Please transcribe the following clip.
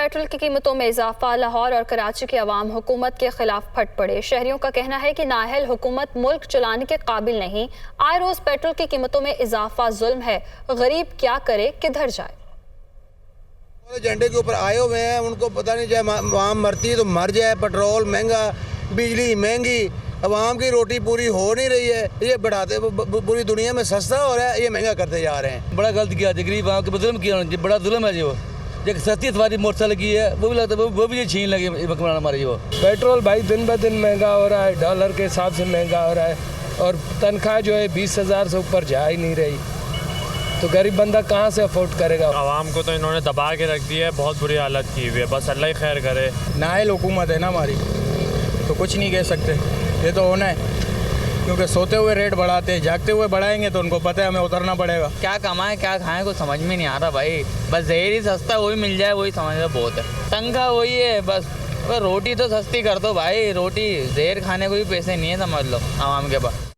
Petrol की कीमतों में इजाफा। लाहौर और कराची के अवाम हुकूमत के खिलाफ फट पड़े। शहरियों का कहना है कि नाअहल हुकूमत मुल्क चलाने के काबिल नहीं। आए रोज पेट्रोल की कीमतों में इजाफा जुल्म है। गरीब क्या करे, किधर जाए। झंडे के ऊपर आए हुए हैं, उनको पता नहीं जाए वहाँ मरती है तो मर जाए। पेट्रोल महंगा, बिजली महंगी, अवाम की रोटी पूरी हो नहीं रही है। ये बढ़ाते पूरी दुनिया में सस्ता हो रहा है, ये महंगा करते जा रहे हैं। बड़ा गलत किया गरीब आवाम के जुल्म किया, बड़ा जुल्म है जो एक सस्ती सवारी मोटरसाइकिल की है वो भी लगता है वो भी छीन लगे हमारे। वो पेट्रोल भाई दिन ब दिन महंगा हो रहा है, डॉलर के हिसाब से महंगा हो रहा है और तनख्वाह जो है 20,000 से ऊपर जा ही नहीं रही, तो गरीब बंदा कहाँ से अफोर्ड करेगा। आवाम को तो इन्होंने दबा के रख दिया है, बहुत बुरी हालत की हुई है। बस अल्लाह ही खैर करे। नाअहल हुकूमत है ना हमारी, तो कुछ नहीं कह सकते। ये तो होना है क्योंकि सोते हुए रेट बढ़ाते हैं, जागते हुए बढ़ाएंगे तो उनको पता है हमें उतरना पड़ेगा। क्या कमाएं क्या खाएं कुछ समझ में नहीं आ रहा भाई। बस जहर ही सस्ता वही मिल जाए वही समझ लो बहुत है। तनख्वाह वही है बस। रोटी तो सस्ती कर दो भाई, रोटी जहर खाने को भी पैसे नहीं है समझ लो आवाम के पास।